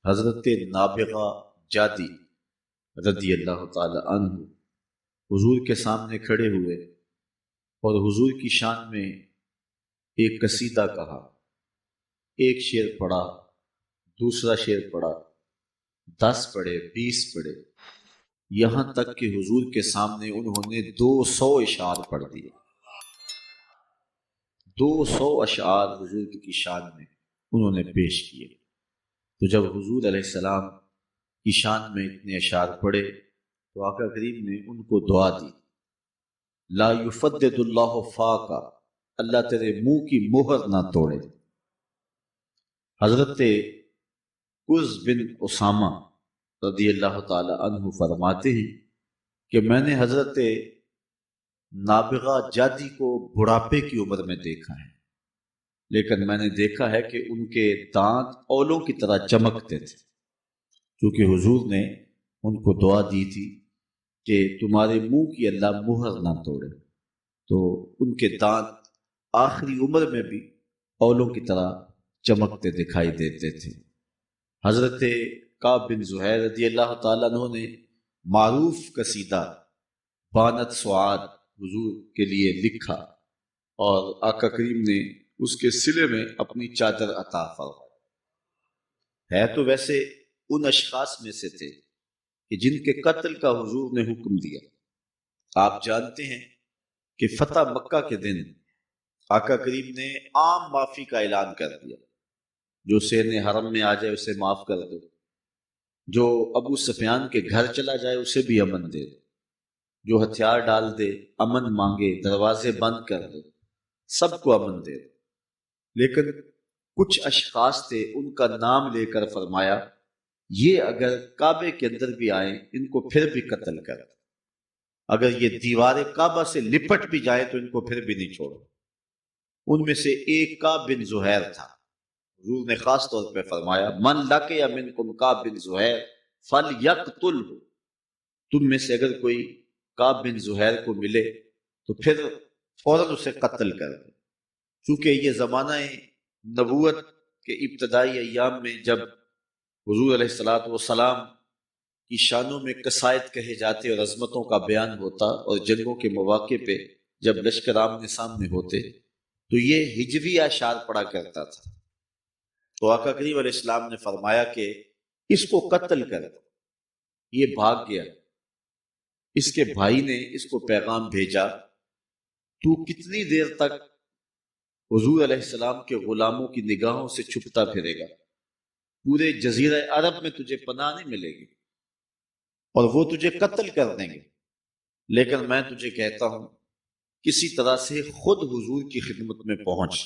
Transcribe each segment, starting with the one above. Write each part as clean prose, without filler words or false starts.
حضرت نابغہ جادی رضی اللہ تعالی عنہ حضور کے سامنے کھڑے ہوئے اور حضور کی شان میں ایک قصیدہ کہا۔ ایک شعر پڑھا، دوسرا شعر پڑھا، 10 پڑھے، 20 پڑھے، یہاں تک کہ حضور کے سامنے انہوں نے 200 اشعار پڑھ دیے۔ 200 اشعار حضور کی شان میں انہوں نے پیش کیے۔ تو جب حضور علیہ السلام کی شان میں اتنے اشعار پڑھے تو آقا کریم نے ان کو دعا دی، لا یفدد اللہ فاقا، اللہ تیرے منہ کی مہر نہ توڑے۔ حضرت قز بن اسامہ رضی اللہ تعالی عنہ فرماتے ہیں کہ میں نے حضرت نابغہ جادی کو بڑھاپے کی عمر میں دیکھا ہے، لیکن میں نے دیکھا ہے کہ ان کے دانت اولوں کی طرح چمکتے تھے، کیونکہ حضور نے ان کو دعا دی تھی کہ تمہارے منہ کی اللہ مہر نہ توڑے، تو ان کے دانت آخری عمر میں بھی اولوں کی طرح چمکتے دکھائی دیتے تھے۔ حضرت کعب بن زہیر رضی اللہ تعالیٰ عنہ نے معروف قصیدہ بانت سعاد حضور کے لیے لکھا اور آقا کریم نے اس کے صلے میں اپنی چادر عطا فرمائی۔ ہے تو ویسے ان اشخاص میں سے تھے کہ جن کے قتل کا حضور نے حکم دیا۔ آپ جانتے ہیں کہ فتح مکہ کے دن آقا کریم نے عام معافی کا اعلان کر دیا، جو سین حرم میں آ جائے اسے معاف کر دو، جو ابو سفیان کے گھر چلا جائے اسے بھی امن دے دو، جو ہتھیار ڈال دے امن مانگے، دروازے بند کر دو، سب کو امن دے دو۔ لیکن کچھ اشخاص تھے، ان کا نام لے کر فرمایا یہ اگر کعبے کے اندر بھی آئیں ان کو پھر بھی قتل کر دو، اگر یہ دیوار کعبہ سے لپٹ بھی جائے تو ان کو پھر بھی نہیں چھوڑو۔ ان میں سے ایک کعب بن زہیر تھا۔ حضور نے خاص طور پہ فرمایا من لقی منکم کعب بن زہیر فلیقتلہ، تم میں سے اگر کوئی کعب بن زہیر کو ملے تو پھر فوراً اسے قتل کر دو، چونکہ یہ زمانہ نبوت کے ابتدائی ایام میں جب حضور علیہ الصلوۃ والسلام کی شانوں میں قصائد کہے جاتے اور عظمتوں کا بیان ہوتا، اور جنگوں کے مواقع پہ جب لشکر آمنے سامنے ہوتے تو یہ ہجوی اشعار پڑھا کرتا تھا۔ تو آقا کریم علیہ السلام نے فرمایا کہ اس کو قتل کر دو۔ یہ بھاگ گیا، اس کے بھائی نے اس کو پیغام بھیجا تو کتنی دیر تک حضور علیہ السلام کے غلاموں کی نگاہوں سے چھپتا پھرے گا؟ پورے جزیرہ عرب میں تجھے پناہ نہیں ملے گی اور وہ تجھے قتل کر دیں گے، لیکن میں تجھے کہتا ہوں کسی طرح سے خود حضور کی خدمت میں پہنچ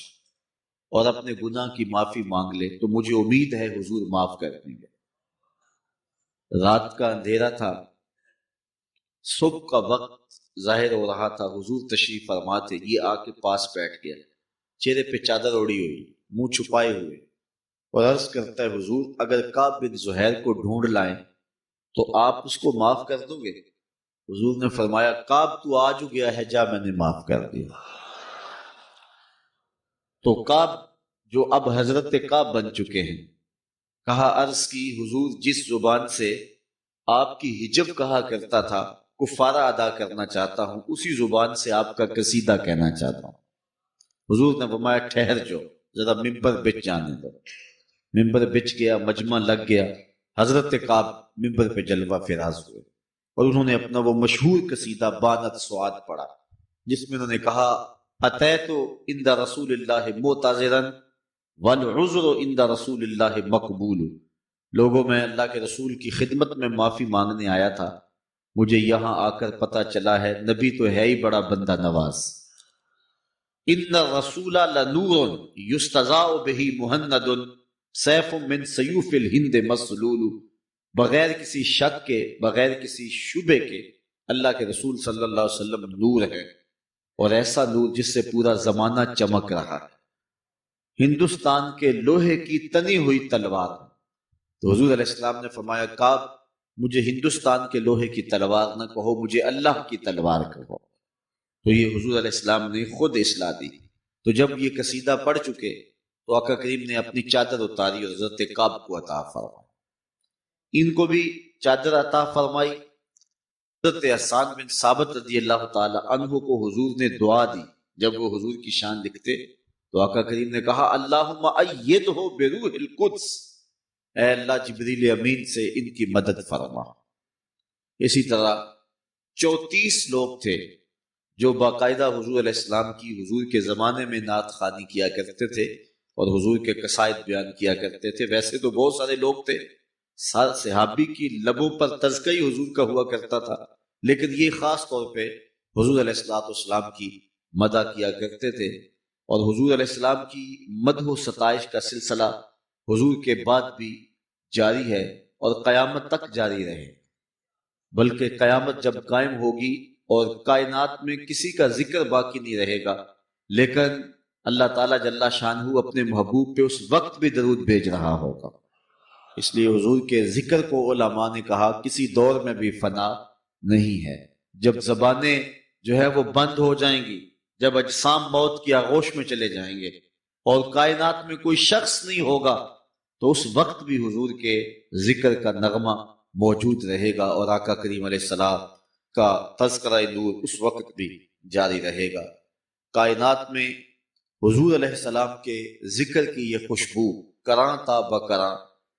اور اپنے گناہ کی معافی مانگ لے تو مجھے امید ہے حضور معاف کر دیں گے۔ رات کا اندھیرا تھا، صبح کا وقت ظاہر ہو رہا تھا، حضور تشریف فرما تھے، یہ آ کے پاس بیٹھ گیا، چہرے پہ چادر اوڑی ہوئی، منہ چھپائے ہوئے، اور عرض کرتا ہے حضور اگر کعب بن زہیر کو ڈھونڈ لائیں تو آپ اس کو معاف کر دو گے؟ حضور نے فرمایا کعب تو آج گیا ہے، جا میں نے معاف کر دیا۔ تو کعب جو اب حضرت کعب بن چکے ہیں، کہا عرض کی حضور جس زبان سے آپ کی حجب کہا کرتا تھا کفارہ ادا کرنا چاہتا ہوں، اسی زبان سے آپ کا قصیدہ کہنا چاہتا ہوں۔ حضور نے فرمایا ٹھہر جو، ذرا ممبر بچ جانے دو۔ ممبر بچ گیا، مجمع لگ گیا، حضرت کعب ممبر پہ جلوہ فراز ہوئے اور انہوں نے اپنا وہ مشہور قصیدہ بانت سعاد پڑھا، جس میں انہوں نے کہا اتیت عند رسول اللہ معتذرا والعذر عند رسول اللہ مقبول، لوگوں میں اللہ کے رسول کی خدمت میں معافی مانگنے آیا تھا، مجھے یہاں آ کر پتہ چلا ہے نبی تو ہے ہی بڑا بندہ نواز۔ ان الرسول لنور یستضاء بہ مہند سیف من سیوف الہند مسلول، بغیر کسی شک کے، بغیر کسی شبے کے اللہ کے رسول صلی اللہ علیہ وسلم نور ہے، اور ایسا نور جس سے پورا زمانہ چمک رہا ہے، ہندوستان کے لوہے کی تنی ہوئی تلوار۔ تو حضور علیہ السلام نے فرمایا کعب مجھے ہندوستان کے لوہے کی تلوار نہ کہو، مجھے اللہ کی تلوار کہو۔ تو یہ حضور علیہ السلام نے خود اصلاح دی۔ تو جب یہ قصیدہ پڑھ چکے تو آقا کریم نے اپنی چادر اتاری اور حضرت کعب کو عطا فرمایا۔ ان کو بھی چادر عطا فرمائی۔ حضرت حسان بن ثابت رضی اللہ تعالی عنہ کو حضور نے دعا دی، جب وہ حضور کی شان لکھتے تو آقا کریم نے کہا اللہم ایدہ بروح القدس، اے اللہ جبریل امین سے ان کی مدد فرما۔ اسی طرح 34 لوگ تھے جو باقاعدہ حضور علیہ السلام کی حضور کے زمانے میں نعت خوانی کیا کرتے تھے اور حضور کے قصائد بیان کیا کرتے تھے۔ ویسے تو بہت سارے لوگ تھے، صحابی کی لبوں پر تذکرہ ہی حضور کا ہوا کرتا تھا، لیکن یہ خاص طور پہ حضور علیہ السلام کی مدح کیا کرتے تھے، اور حضور علیہ السلام کی مدح و ستائش کا سلسلہ حضور کے بعد بھی جاری ہے اور قیامت تک جاری رہے، بلکہ قیامت جب قائم ہوگی اور کائنات میں کسی کا ذکر باقی نہیں رہے گا، لیکن اللہ تعالیٰ جل شانہ اپنے محبوب پہ اس وقت بھی درود بھیج رہا ہوگا۔ اس لیے حضور کے ذکر کو علماء نے کہا کسی دور میں بھی فنا نہیں ہے۔ جب زبانیں جو ہے وہ بند ہو جائیں گی، جب اجسام موت کی آغوش میں چلے جائیں گے اور کائنات میں کوئی شخص نہیں ہوگا، تو اس وقت بھی حضور کے ذکر کا نغمہ موجود رہے گا اور آقا کریم علیہ السلام کا تذکرہ نور اس وقت بھی جاری رہے گا۔ کائنات میں حضور علیہ السلام کے ذکر کی یہ خوشبو کراں تا بکراں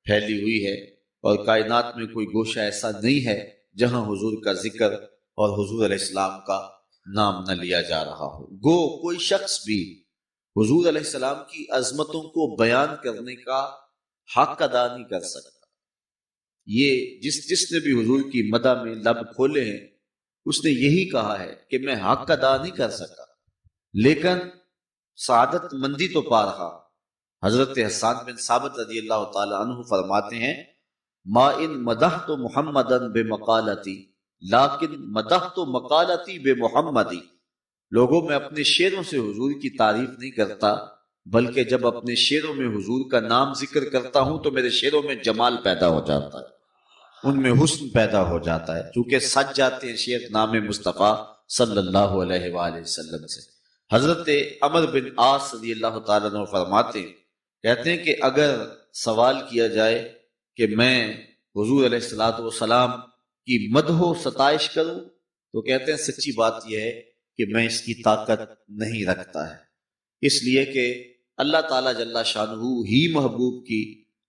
پھیلی ہوئی ہے، اور کائنات میں کوئی گوشہ ایسا نہیں ہے جہاں حضور کا ذکر اور حضور علیہ السلام کا نام نہ لیا جا رہا ہو۔ گو کوئی شخص بھی حضور علیہ السلام کی عظمتوں کو بیان کرنے کا حق ادا نہیں کر سکتا۔ یہ جس نے بھی حضور کی مدح میں لب کھولے ہیں، اس نے یہی کہا ہے کہ میں حق ادا نہیں کر سکا، لیکن سعادت مندی تو پا رہا۔ حضرت حسان بن ثابت رضی اللہ تعالی عنہ فرماتے ہیں ما ان مدحت محمدا بمقالتی لیکن مدحت مقالتی بمحمدی، لوگوں میں اپنے شعروں سے حضور کی تعریف نہیں کرتا، بلکہ جب اپنے شعروں میں حضور کا نام ذکر کرتا ہوں تو میرے شعروں میں جمال پیدا ہو جاتا ہے، ان میں حسن پیدا ہو جاتا ہے، چونکہ سج جاتے ہیں شعر نام مصطفیٰ صلی اللہ علیہ وآلہ وسلم سے۔ حضرت عمر بن عاص رضی اللہ تعالیٰ عنہ فرماتے ہیں، کہتے ہیں کہ اگر سوال کیا جائے کہ میں حضور علیہ السلام کی مدح و ستائش کروں، تو کہتے ہیں سچی بات یہ ہے کہ میں اس کی طاقت نہیں رکھتا ہے، اس لیے کہ اللہ تعالیٰ جل شانہ ہی محبوب کی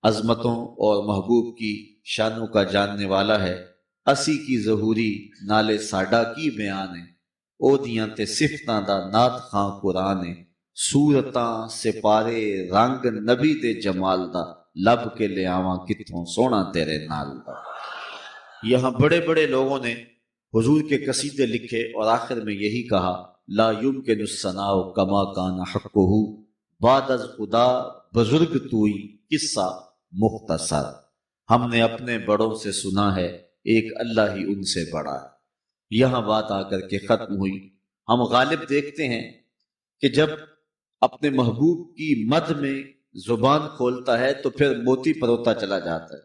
عظمتوں اور محبوب کی شانوں کا جاننے والا ہے۔ اسی کی ظہوری نالے ساڈا کی بیان ہے، او دیاں تے صفتاں دا نات خاں قرآن ہے، سورتاں سپارے رنگ نبی دے جمال دا، لب کے لے آواں کتھوں سونا تیرے نال دا۔ یہاں بڑے بڑے لوگوں نے حضور کے قصیدے لکھے اور آخر میں یہی کہا لا یمکن الثناء کما کان حقہ بعد از خدا بزرگ توئی قصہ مختصر، ہم نے اپنے بڑوں سے سنا ہے ایک اللہ ہی ان سے بڑا ہے۔ یہاں بات آ کر کے ختم ہوئی۔ ہم غالب دیکھتے ہیں کہ جب اپنے محبوب کی مدح میں زبان کھولتا ہے تو پھر موتی پروتا چلا جاتا ہے،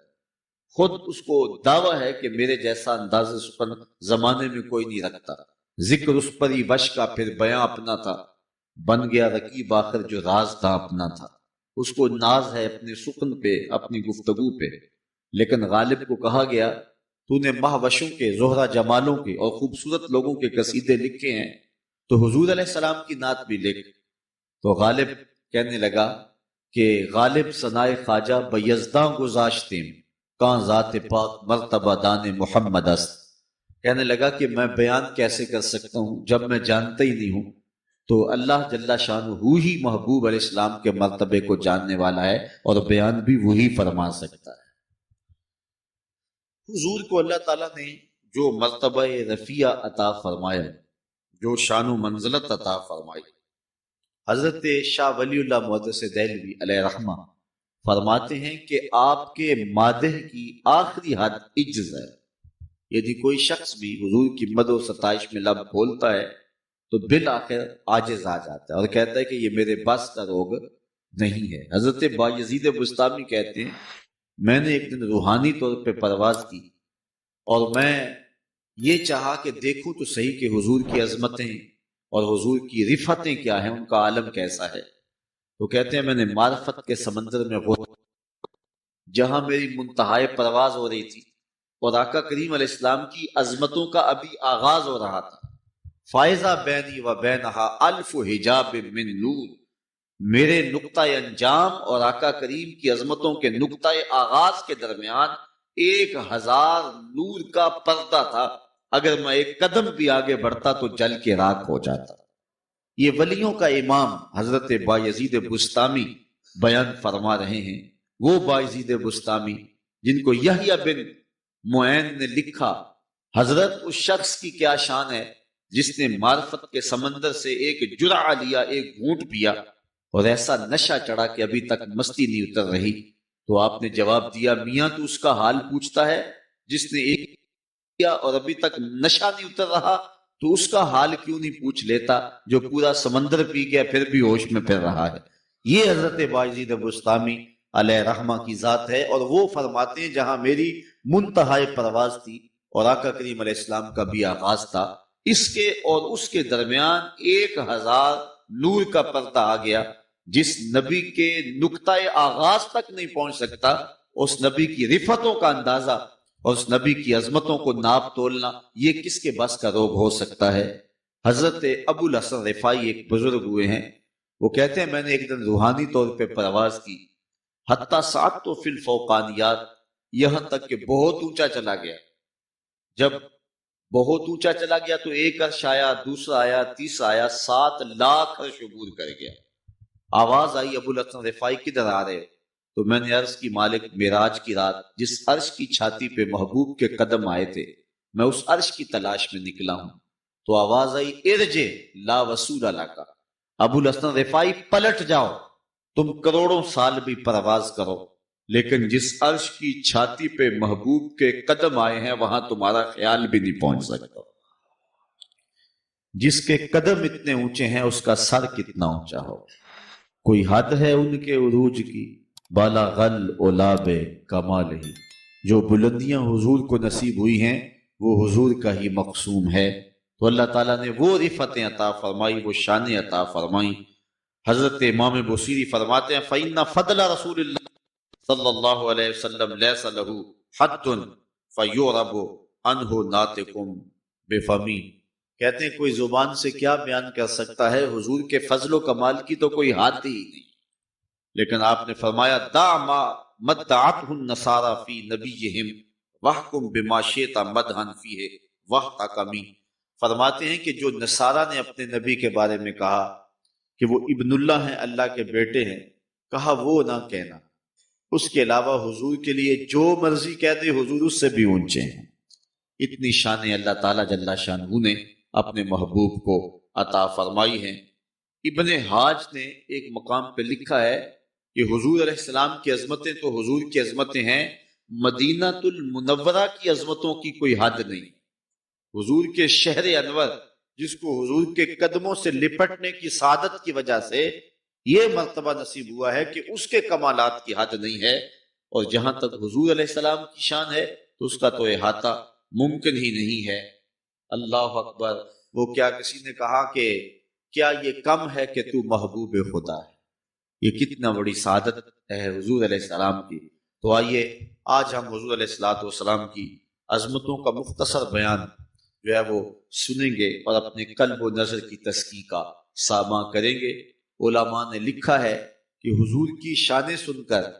خود اس کو دعویٰ ہے کہ میرے جیسا انداز سخن زمانے میں کوئی نہیں رکھتا، ذکر اس پر ہی وش کا پھر بیاں اپنا تھا، بن گیا رقیب آخر جو راز تھا اپنا تھا۔ اس کو ناز ہے اپنے سخن پہ، اپنی گفتگو پہ، لیکن غالب کو کہا گیا تو نے مہوشوں کے، زہرہ جمالوں کے اور خوبصورت لوگوں کے قصیدے لکھے ہیں، تو حضور علیہ السلام کی نعت بھی لکھ۔ تو غالب کہنے لگا کہ غالب ثنائے خواجہ بیزداں گذاشتیم کان ذات پاک مرتبہ دان محمد است، کہنے لگا کہ میں بیان کیسے کر سکتا ہوں جب میں جانتا ہی نہیں ہوں، تو اللہ جل شانہ ہی محبوب علیہ السلام کے مرتبے کو جاننے والا ہے اور بیان بھی وہی فرما سکتا ہے۔ حضور کو اللہ تعالیٰ نے جو مرتبہ رفیع عطا فرمایا، جو شان و منزلت عطا فرمائی، حضرت شاہ ولی اللہ محدث دہلوی علیہ رحمہ فرماتے ہیں کہ آپ کے مادح کی آخری حد عجز ہے، یعنی کوئی شخص بھی حضور کی مدح و ستائش میں لب کھولتا ہے تو بالآخر عاجز آ جاتا ہے اور کہتا ہے کہ یہ میرے بس کا روگ نہیں ہے۔ حضرت بایزید بستامی کہتے ہیں میں نے ایک دن روحانی طور پہ پرواز کی اور میں یہ چاہا کہ دیکھوں تو صحیح کہ حضور کی عظمتیں اور حضور کی رفتیں کیا ہیں، ان کا عالم کیسا ہے، تو کہتے ہیں میں نے معرفت کے سمندر میں غوطہ جہاں میری منتہائے پرواز ہو رہی تھی اور آقا کریم علیہ السلام کی عظمتوں کا ابھی آغاز ہو رہا تھا، فائزہ بینی و بینہا الف حجاب من نور، میرے نقطۂ انجام اور آقا کریم کی عظمتوں کے نقطۂ آغاز کے درمیان 1000 نور کا پردہ تھا، اگر میں ایک قدم بھی آگے بڑھتا تو جل کے راکھ ہو جاتا۔ یہ ولیوں کا امام حضرت بایزید بستامی بیان فرما رہے ہیں، وہ بایزید بستامی جن کو یحییٰ بن معین نے لکھا، حضرت اس شخص کی کیا شان ہے جس نے معرفت کے سمندر سے ایک جرعہ لیا، ایک گھونٹ پیا اور ایسا نشہ چڑھا کہ ابھی تک مستی نہیں اتر رہی۔ تو آپ نے جواب دیا، میاں تو اس کا حال پوچھتا ہے جس نے ایک کیا اور ابھی تک نشہ نہیں اتر رہا، تو اس کا حال کیوں نہیں پوچھ لیتا جو پورا سمندر پی گیا پھر بھی ہوش میں پھر رہا ہے۔ یہ حضرت بایزید بستامی علیہ رحمہ کی ذات ہے، اور وہ فرماتے ہیں جہاں میری منتہائے پرواز تھی اور آقا کریم علیہ السلام کا بھی آغاز تھا، اس کے اور اس کے درمیان 1000 نور کا پردہ آ گیا۔ جس نبی کے نقطۂ آغاز تک نہیں پہنچ سکتا، اس نبی کی رفتوں کا اندازہ اور اس نبی کی عظمتوں کو ناپ تولنا یہ کس کے بس کا روگ ہو سکتا ہے؟ حضرت ابو الحسن رفاعی ایک بزرگ ہوئے ہیں، وہ کہتے ہیں میں نے ایک دن روحانی طور پہ پرواز کی، حتیٰ ساتھ تو فی الفوقانیات، یہاں تک کہ بہت اونچا چلا گیا۔ جب بہت اونچا چلا گیا تو ایک عرش آیا، دوسرا آیا، تیسرا آیا، 7 لاکھ عرش عبور کر گیا۔ آواز آئی، ابو الحسن رفاعی کدھر آ رہے ہو؟ تو میں نے عرض کی مالک معراج کی رات جس عرش کی چھاتی پہ محبوب کے قدم آئے تھے، میں اس عرش کی تلاش میں نکلا ہوں۔ تو آواز آئی، ارجع لا وصول لک، ابو الحسن رفاعی پلٹ جاؤ، تم کروڑوں سال بھی پرواز کرو لیکن جس عرش کی چھاتی پہ محبوب کے قدم آئے ہیں وہاں تمہارا خیال بھی نہیں پہنچ سکتا۔ جس کے قدم اتنے اونچے ہیں اس کا سر کتنا اونچا ہو۔ کوئی حد ہے ان کے عروج کی، بالا غل اولاب کمال ہی، جو بلندیاں حضور کو نصیب ہوئی ہیں وہ حضور کا ہی مقسوم ہے۔ تو اللہ تعالیٰ نے وہ رفتیں عطا فرمائی، وہ شانیں عطا فرمائی۔ حضرت امام بصیری فرماتے ہیں فَإِنَّ فَضْلَ رسول اللہ صلی اللہ علیہ وسلم لیس لہ حد فیعرب عنہ ناطق بفمی، کہتے ہیں کوئی زبان سے کیا بیان کر سکتا ہے، حضور کے فضل و کمال کی تو کوئی حد ہی نہیں۔ لیکن آپ نے فرمایا دع ما مدعته النصارى فی نبیہم واحکم بما شئت مدحا فیہ واحتکمی، فرماتے ہیں کہ جو نصارہ نے اپنے نبی کے بارے میں کہا کہ وہ ابن اللہ ہیں، اللہ کے بیٹے ہیں، کہا وہ نہ کہنا، اس کے علاوہ حضور کے لیے جو مرضی کہہ دے حضور اس سے بھی اونچے ہیں۔ اتنی شانیں اللہ تعالیٰ جل شانہ نے اپنے محبوب کو عطا فرمائی ہیں۔ ابن حاج نے ایک مقام پہ لکھا ہے کہ حضور علیہ السلام کی عظمتیں تو حضور کی عظمتیں ہیں، مدینہ المنورہ کی عظمتوں کی کوئی حد نہیں۔ حضور کے شہر انور جس کو حضور کے قدموں سے لپٹنے کی سعادت کی وجہ سے یہ مرتبہ نصیب ہوا ہے کہ اس کے کمالات کی حد نہیں ہے، اور جہاں تک حضور علیہ السلام کی شان ہے تو اس کا تو احاطہ ممکن ہی نہیں ہے۔ اللہ اکبر۔ وہ کیا کسی نے کہا کہ کیا یہ کم ہے کہ تو محبوب خدا ہے؟ یہ کتنا بڑی سعادت ہے حضور علیہ السلام کی۔ تو آئیے آج ہم حضور علیہ السلام کی عظمتوں کا مختصر بیان جو ہے وہ سنیں گے اور اپنے قلب و نظر کی تزکی کا سامع کریں گے۔ علماء نے لکھا ہے کہ حضور کی شانیں سن کر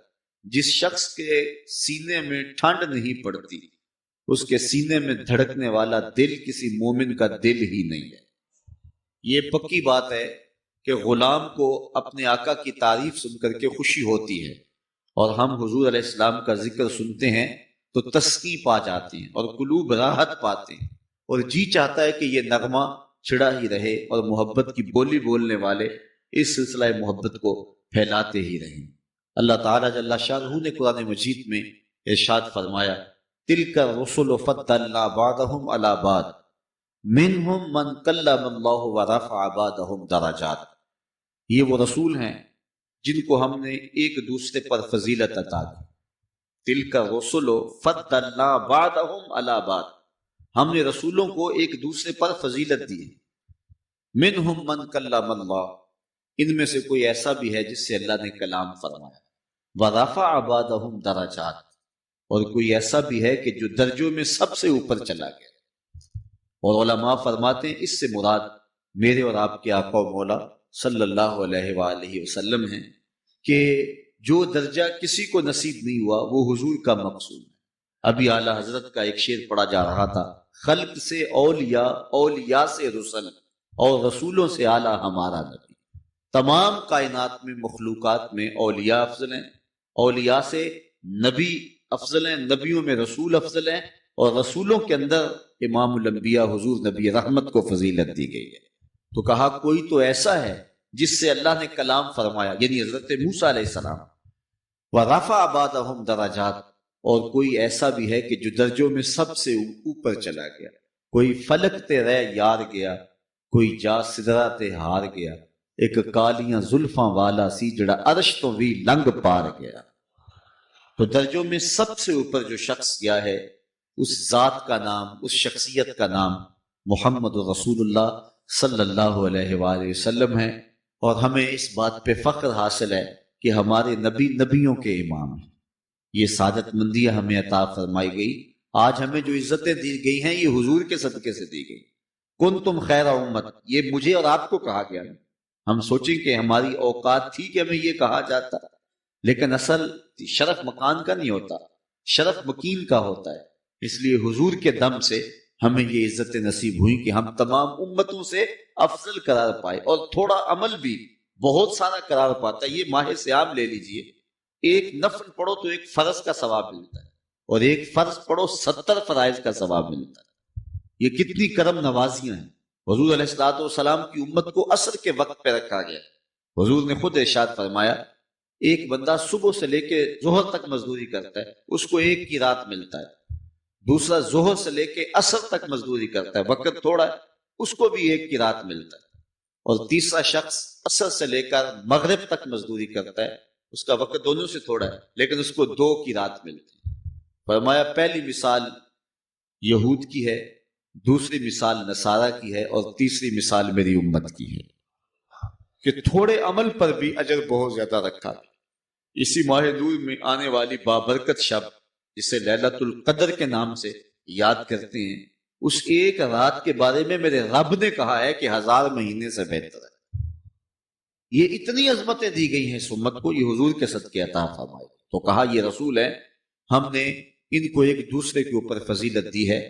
جس شخص کے سینے میں ٹھنڈ نہیں پڑتی، اس کے سینے میں دھڑکنے والا دل کسی مومن کا دل ہی نہیں ہے۔ یہ پکی بات ہے کہ غلام کو اپنے آقا کی تعریف سن کر کے خوشی ہوتی ہے، اور ہم حضور علیہ السلام کا ذکر سنتے ہیں تو تسکی پا جاتے ہیں اور قلوب راحت پاتے ہیں، اور جی چاہتا ہے کہ یہ نغمہ چھڑا ہی رہے اور محبت کی بولی بولنے والے اس سلسلہ محبت کو پھیلاتے ہی رہیں۔ اللہ تعالیٰ جل شانہ نے قرآن مجید میں ارشاد فرمایا تلک الرسل فضلنا بعضهم علی بعض منہم من کلم اللہ ورفع بعضهم درجات، یہ وہ رسول ہیں جن کو ہم نے ایک دوسرے پر فضیلت عطا کی۔ تلک الرسل فضلنا بعضهم علی بعض، ہم نے رسولوں کو ایک دوسرے پر فضیلت دی ہے۔ منہم من کلم اللہ، ان میں سے کوئی ایسا بھی ہے جس سے اللہ نے کلام فرمایا۔ وَرَفَعَ بَعْضَهُمْ دَرَجَاتٍ، اور کوئی ایسا بھی ہے کہ جو درجوں میں سب سے اوپر چلا گیا۔ اور علماء فرماتے ہیں اس سے مراد میرے اور آپ کے آقا و مولا صلی اللہ علیہ وآلہ وسلم ہیں کہ جو درجہ کسی کو نصیب نہیں ہوا وہ حضور کا مقصود ہے۔ ابھی اعلیٰ حضرت کا ایک شعر پڑھا جا رہا تھا، خلق سے اولیاء، اولیاء سے رسل، اور رسولوں سے اعلیٰ ہمارا نبی۔ تمام کائنات میں، مخلوقات میں اولیاء افضل ہیں، اولیاء سے نبی افضل ہیں، نبیوں میں رسول افضل ہیں، اور رسولوں کے اندر امام الانبیاء حضور نبی رحمت کو فضیلت دی گئی ہے۔ تو کہا کوئی تو ایسا ہے جس سے اللہ نے کلام فرمایا، یعنی حضرت موسیٰ علیہ السلام، وَرَفَعَ بَعْضَهُمْ دَرَجَاتٍ، اور کوئی ایسا بھی ہے کہ جو درجوں میں سب سے اوپر چلا گیا۔ کوئی فلک تے رہ یار گیا، کوئی جا سدرا تے ہار گیا، ایک کالیاں زلفاں والا سی جڑا عرش تو بھی لنگ پار گیا۔ تو درجوں میں سب سے اوپر جو شخص گیا ہے اس ذات کا نام، اس شخصیت کا نام محمد رسول اللہ صلی اللہ علیہ وآلہ وسلم ہے۔ اور ہمیں اس بات پہ فخر حاصل ہے کہ ہمارے نبی نبیوں کے امام ہیں۔ یہ سعادت مندیاں ہمیں عطا فرمائی گئی۔ آج ہمیں جو عزتیں دی گئی ہیں یہ حضور کے صدقے سے دی گئی۔ کنتم خیر امت، یہ مجھے اور آپ کو کہا گیا۔ ہم سوچیں کہ ہماری اوقات تھی کہ ہمیں یہ کہا جاتا، لیکن اصل شرف مکان کا نہیں ہوتا، شرف مکین کا ہوتا ہے۔ اس لیے حضور کے دم سے ہمیں یہ عزت نصیب ہوئی کہ ہم تمام امتوں سے افضل قرار پائے، اور تھوڑا عمل بھی بہت سارا قرار پاتا ہے۔ یہ ماہ صیام لے لیجئے، ایک نفل پڑھو تو ایک فرض کا ثواب ملتا ہے، اور ایک فرض پڑھو 70 فرائض کا ثواب ملتا ہے۔ یہ کتنی کرم نوازیاں ہیں۔ حضور علیہ الصلوۃ والسلام کی امت کو عصر کے وقت پہ رکھا گیا۔ حضور نے خود ارشاد فرمایا ایک بندہ صبح سے لے کے ظہر تک مزدوری کرتا ہے، اس کو ایک کی رات ملتا ہے۔ دوسرا ظہر سے لے کے عصر تک مزدوری کرتا ہے، وقت تھوڑا ہے، اس کو بھی ایک کی رات ملتا ہے۔ اور تیسرا شخص عصر سے لے کر مغرب تک مزدوری کرتا ہے، اس کا وقت دونوں سے تھوڑا ہے، لیکن اس کو 2 کی رات ملتی ہے۔ فرمایا پہلی مثال یہود کی ہے، دوسری مثال نصارہ کی ہے، اور تیسری مثال میری امت کی ہے کہ تھوڑے عمل پر بھی اجر بہت زیادہ رکھا۔ اسی ماہ نور میں آنے والی بابرکت شب جسے لیلۃ القدر کے نام سے یاد کرتے ہیں، اس ایک رات کے بارے میں میرے رب نے کہا ہے کہ 1000 مہینے سے بہتر ہے۔ یہ اتنی عظمتیں دی گئی ہیں اس امت کو، یہ حضور کے صدقے عطا فرمائے۔ تو کہا یہ رسول ہے، ہم نے ان کو ایک دوسرے کے اوپر فضیلت دی ہے۔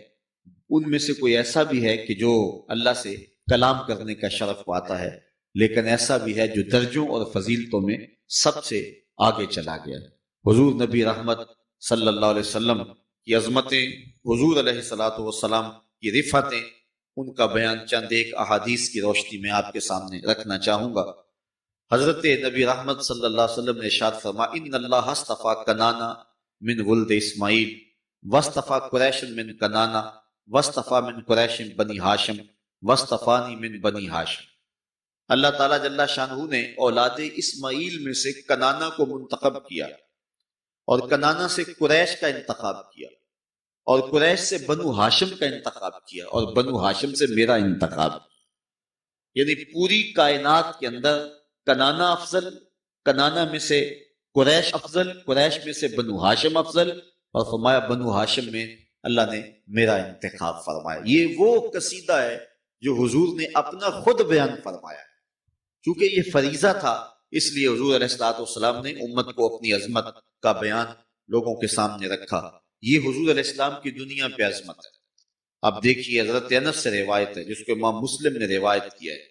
ان میں سے کوئی ایسا بھی ہے کہ جو اللہ سے کلام کرنے کا شرف پاتا ہے، لیکن ایسا بھی ہے جو درجوں اور فضیلتوں میں سب سے آگے چلا گیا۔ حضور نبی رحمت صلی اللہ علیہ وسلم کی عظمتیں، حضور علیہ الصلوۃ والسلام کی رفعتیں، ان کا بیان چند ایک احادیث کی روشنی میں آپ کے سامنے رکھنا چاہوں گا۔ حضرت نبی رحمت صلی اللہ علیہ وسلم نے ارشاد فرمایا ان اللہ اصطفیٰ کنانہ من ولد اسماعیل واصطفیٰ قریش من کنانہ واصطفیٰ من قریش بنی ہاشم واصطفانی من بنی ہاشم۔ اللہ تعالیٰ جل شانہ نے اولاد اسماعیل میں سے کنانہ کو منتخب کیا، اور کنانہ سے قریش کا انتخاب کیا، اور قریش سے بنو ہاشم کا انتخاب کیا، اور بنو ہاشم سے میرا انتخاب کیا۔ یعنی پوری کائنات کے اندر کنانہ افضل، کنانہ میں سے قریش افضل، قریش میں سے بنو ہاشم افضل، اور فرمایا بنو ہاشم میں اللہ نے میرا انتخاب فرمایا۔ یہ وہ قصیدہ ہے جو حضور نے اپنا خود بیان فرمایا۔ چونکہ یہ فریضہ تھا، اس لیے حضور علیہ الصلوۃ والسلام نے امت کو اپنی عظمت کا بیان لوگوں کے سامنے رکھا۔ یہ حضور علیہ السلام کی دنیا پہ عظمت ہے۔ اب دیکھیے حضرت انس سے روایت ہے جس کو امام مسلم نے روایت کیا ہے،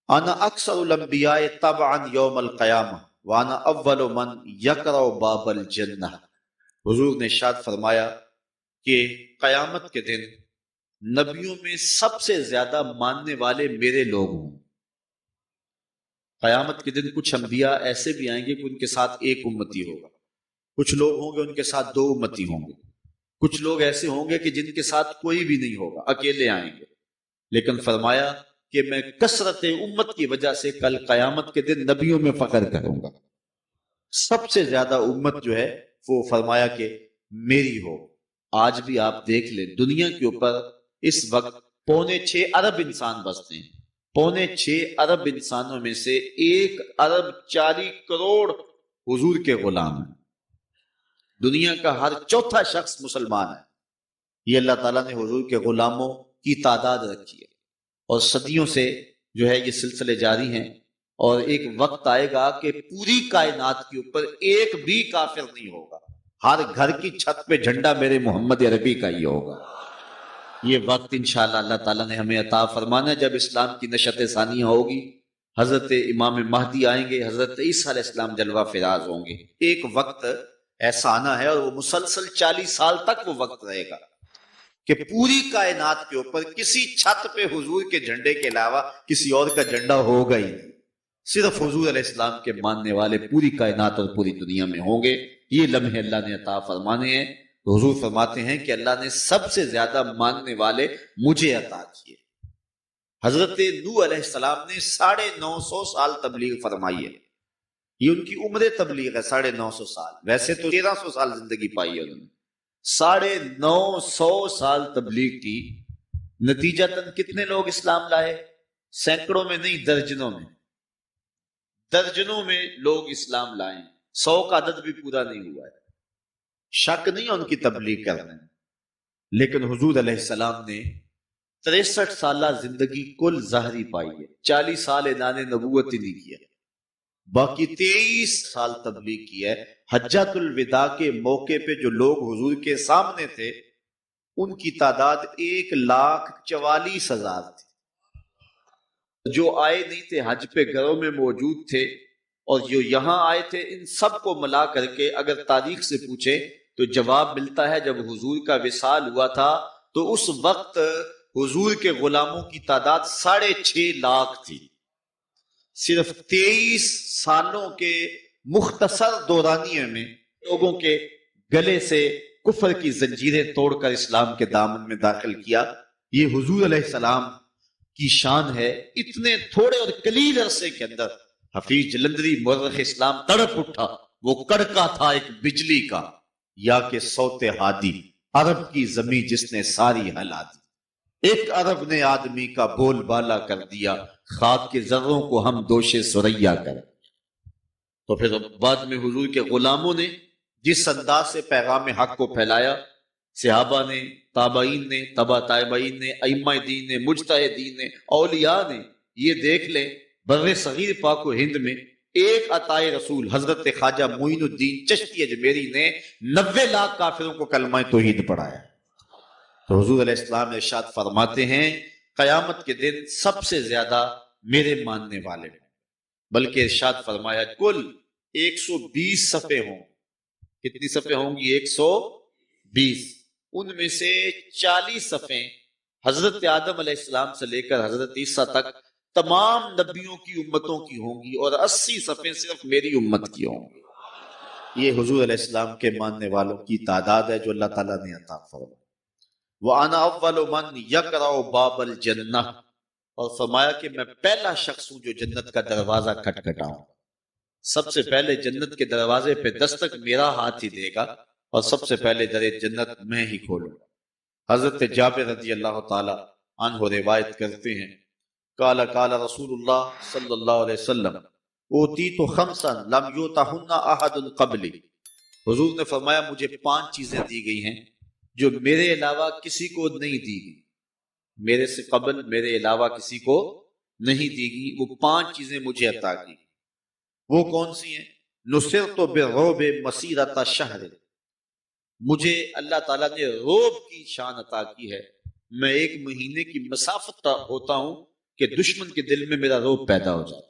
انا اکثر الانبیاء تبعا یوم القیامہ وانا اول من یقرأ باب الجنہ۔ حضور نے ارشاد فرمایا کہ قیامت کے دن نبیوں میں سب سے زیادہ ماننے والے میرے لوگ ہوں۔ قیامت کے دن کچھ انبیاء ایسے بھی آئیں گے کہ ان کے ساتھ ایک امتی ہوگا، کچھ لوگ ہوں گے ان کے ساتھ 2 امتی ہوں گے، کچھ لوگ ایسے ہوں گے کہ جن کے ساتھ کوئی بھی نہیں ہوگا، اکیلے آئیں گے۔ لیکن فرمایا کہ میں کثرت امت کی وجہ سے کل قیامت کے دن نبیوں میں فخر کروں گا۔ سب سے زیادہ امت جو ہے وہ فرمایا کہ میری ہو۔ آج بھی آپ دیکھ لیں دنیا کے اوپر اس وقت 6.25 ارب انسان بستے ہیں۔ 6.25 ارب انسانوں میں سے 1 ارب 40 کروڑ حضور کے غلام ہیں. دنیا کا ہر چوتھا شخص مسلمان ہے. یہ اللہ تعالیٰ نے حضور کے غلاموں کی تعداد رکھی ہے اور صدیوں سے جو ہے یہ سلسلے جاری ہیں. اور ایک وقت آئے گا کہ پوری کائنات کے اوپر ایک بھی کافر نہیں ہوگا. ہر گھر کی چھت پہ جھنڈا میرے محمد عربی کا ہی ہوگا. یہ وقت انشاءاللہ اللہ تعالیٰ نے ہمیں عطا فرمانا. جب اسلام کی نشت ثانیہ ہوگی، حضرت امام مہدی آئیں گے، حضرت عیسیٰ علیہ السلام جلوہ فراز ہوں گے. ایک وقت ایسا آنا ہے اور وہ مسلسل 40 سال تک وہ وقت رہے گا کہ پوری کائنات کے اوپر کسی چھت پہ حضور کے جھنڈے کے علاوہ کسی اور کا جھنڈا ہوگا ہی نہیں. صرف حضور علیہ السلام کے ماننے والے پوری کائنات اور پوری دنیا میں ہوں گے. یہ لمحے اللہ نے عطا فرمانے ہیں. تو حضور فرماتے ہیں کہ اللہ نے سب سے زیادہ ماننے والے مجھے عطا کیے. حضرت نوح علیہ السلام نے 950 سال تبلیغ فرمائی ہے. یہ ان کی عمر تبلیغ ہے 950 سال. ویسے تو 1300 سال زندگی پائی ہے انہوں نے. 950 سال تبلیغ کی. نتیجتاً کتنے لوگ اسلام لائے؟ سینکڑوں میں نہیں، درجنوں میں. درجنوں میں لوگ اسلام لائیں. 100 کا عدد بھی پورا نہیں ہوا ہے. شک نہیں ہے ان کی تبلیغ کرنے میں. لیکن حضور علیہ السلام نے 63 سالہ زندگی کل ظاہری پائی ہے. 40 سال اعلان نبوت ہی نہیں کیا. باقی 23 سال تبلیغ کی ہے. حجۃ الوداع کے موقع پہ جو لوگ حضور کے سامنے تھے ان کی تعداد 1,44,000 تھی. جو آئے نہیں تھے حج پہ گھروں میں موجود تھے اور جو یہاں آئے تھے، ان سب کو ملا کر کے اگر تاریخ سے پوچھے تو جواب ملتا ہے جب حضور کا وصال ہوا تھا تو اس وقت حضور کے غلاموں کی تعداد 6.5 لاکھ تھی. صرف 23 سالوں کے مختصر دورانیے میں لوگوں کے گلے سے کفر کی زنجیریں توڑ کر اسلام کے دامن میں داخل کیا. یہ حضور علیہ السلام کی شان ہے. اتنے تھوڑے اور قلیل عرصے کے اندر حفیظ جلندری مورخ اسلام تڑپ اٹھا. وہ کڑکا تھا ایک بجلی کا، یا کہ صوت ہادی عرب کی زمین جس نے ساری ہلا دی. ایک عرب نے آدمی کا بول بالا کر دیا، خاک کے ذروں کو ہم دوش سریا کر. تو پھر بعد میں حضور کے غلاموں نے جس انداز سے پیغام حق کو پھیلایا، صحابہ نے، تابعین نے، تبع تابعین نے، ائمہ دین نے، مجتہدین نے، اولیاء نے. یہ دیکھ لیں بر صغیر پاک و ہند میں ایک عطائے رسول حضرت خواجہ معین الدین چشتی اجمیری نے 90 لاکھ کافروں کو کلمہ توحید پڑھایا. تو حضور علیہ السلام ارشاد فرماتے ہیں قیامت کے دن سب سے زیادہ میرے ماننے والے ہیں. بلکہ ارشاد فرمایا کل 120 صفحے ہوں. کتنی صفحے ہوں گی؟ 120. ان میں سے 40 صفحے حضرت آدم علیہ السلام سے لے کر حضرت عیسیٰ تک تمام نبیوں کی امتوں کی ہوں گی اور 80 صفحے صرف میری امت کی ہوں گی. یہ حضور علیہ السلام کے ماننے والوں کی تعداد ہے جو اللہ تعالیٰ نے عطا فرمائی. وَأَنَا أَوَّلُ مَنْ يَقْرَعُ بَابَ الْجَنَّةِ، اور فرمایا کہ میں پہلا شخص ہوں جو جنت کا دروازہ کھٹکھٹاؤں. سب سے پہلے جنت کے دروازے پہ دستک میرا ہاتھ ہی دے گا اور سب سے پہلے در جنت میں ہی کھولوں. حضرت جابر رضی اللہ تعالی عنہ روایت کرتے ہیں قال قال رسول اللہ صلی اللہ علیہ وسلم اوتیت خمسا لم یؤتہن احد قبلی. حضور نے فرمایا مجھے 5 چیزیں دی گئی ہیں جو میرے علاوہ کسی کو نہیں دی گئی. میرے سے قبل میرے علاوہ کسی کو نہیں دی گئی. وہ 5 چیزیں مجھے عطا کی. وہ کون سی ہیں؟ نصرت بالرعب مسیرۃ شہر، مجھے اللہ تعالیٰ نے رعب کی شان عطا کی ہے. میں 1 مہینے کی مسافت ہوتا ہوں کہ دشمن کے دل میں میرا رعب پیدا ہو جاتا.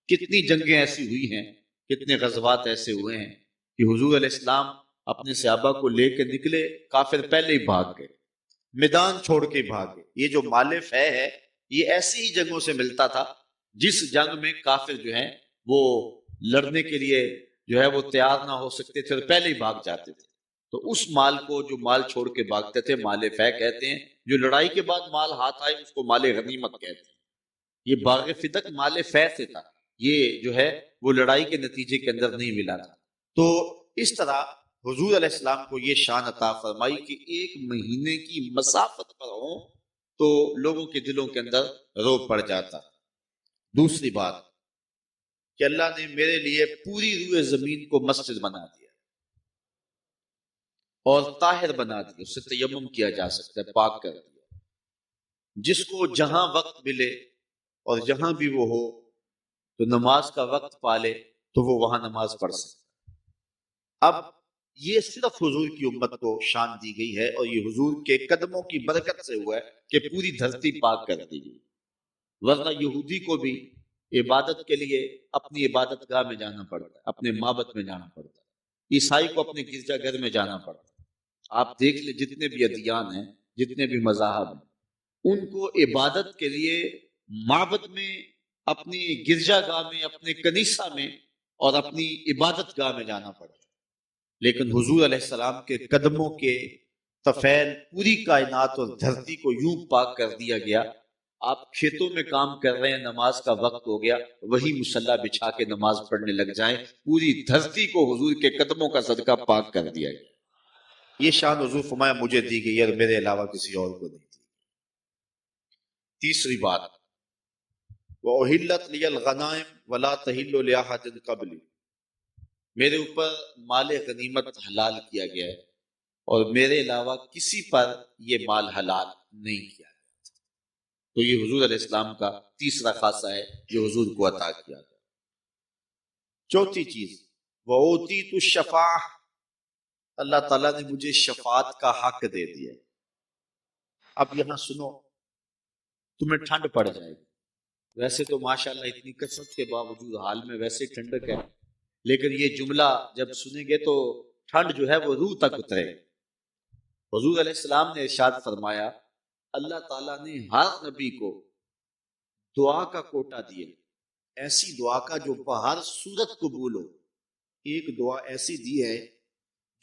کتنی جنگیں ایسی ہوئی ہیں، کتنے غزوات ایسے ہوئے ہیں کہ حضور علیہ السلام اپنے صحابہ کو لے کے نکلے، کافر پہلے ہی بھاگ گئے، میدان چھوڑ کے بھاگ گئے. یہ جو مال فہ ہے یہ ایسی ہی جنگوں سے ملتا تھا جس جنگ میں کافر جو ہیں وہ لڑنے کے لیے جو ہے وہ تیار نہ ہو سکتے تھے اور پہلے ہی بھاگ جاتے تھے. تو اس مال کو جو مال چھوڑ کے بھاگتے تھے مال فہ کہتے ہیں. جو لڑائی کے بعد مال ہاتھ آئے اس کو مال غنیمت کہتے ہیں. یہ باغ فدق مال فہ سے تھا، یہ جو ہے وہ لڑائی کے نتیجے کے اندر نہیں ملا تھا. تو اس طرح حضور علیہ السلام کو یہ شان عطا فرمائی کہ 1 مہینے کی مسافت پر ہوں تو لوگوں کے دلوں کے اندر رعب پڑ جاتا. دوسری بات کہ اللہ نے میرے لیے پوری روئے زمین کو مسجد بنا دیا اور طاہر بنا دیا، اس سے تیمم کیا جا سکتا ہے، پاک کر دیا، جس کو جہاں وقت ملے اور جہاں بھی وہ ہو تو نماز کا وقت پالے تو وہ وہاں نماز پڑھ سکتا۔ اب یہ صرف حضور کی امت کو شان دی گئی ہے، اور یہ حضور کے قدموں کی برکت سے ہوا ہے کہ پوری دھرتی پاک کر دی گئی، ورنہ یہودی کو بھی عبادت کے لیے اپنی عبادت گاہ میں جانا پڑتا ہے، اپنے معبد میں جانا پڑتا ہے، عیسائی کو اپنے گرجا گھر میں جانا پڑتا ہے۔ آپ دیکھ لیں جتنے بھی ادیان ہیں، جتنے بھی مذاہب ہیں، ان کو عبادت کے لیے معبد میں، اپنی گرجا گاہ میں، اپنے کنیسہ میں اور اپنی عبادت گاہ میں جانا پڑتا ہے، لیکن حضور علیہ السلام کے قدموں کے طفیل پوری کائنات اور دھرتی کو یوں پاک کر دیا گیا۔ آپ کھیتوں میں کام کر رہے ہیں، نماز کا وقت ہو گیا، وہی مصلی بچھا کے نماز پڑھنے لگ جائیں، پوری دھرتی کو حضور کے قدموں کا صدقہ پاک کر دیا گیا۔ یہ شان حضور فرمایا مجھے دی گئی ہے اور میرے علاوہ کسی اور کو نہیں دی۔ تیسری بات، وَأُحِلَّتْ لِيَ الْغَنَائِمُ وَلَا تَحِلُّ لِأَحَدٍ قَبْلِي، میرے اوپر مال غنیمت حلال کیا گیا ہے اور میرے علاوہ کسی پر یہ مال حلال نہیں کیا گیا۔ تو یہ حضور علیہ السلام کا تیسرا خاصہ ہے جو حضور کو عطا کیا گیا۔ چوتھی چیز، وَأُوتِيتُ الشَّفَاعَةَ، اللہ تعالیٰ نے مجھے شفاعت کا حق دے دیا۔ اب یہاں سنو، تمہیں ٹھنڈ پڑ جائے گی، ویسے تو ماشاءاللہ اتنی کثرت کے باوجود حال میں ویسے ٹھنڈک ہے، لیکن یہ جملہ جب سنیں گے تو ٹھنڈ جو ہے وہ روح تک اترے۔ حضور علیہ السلام نے ارشاد فرمایا، اللہ تعالیٰ نے ہر نبی کو دعا کا کوٹا دیا، ایسی دعا کا جو ہر صورت قبول ہو۔ ایک دعا ایسی دی ہے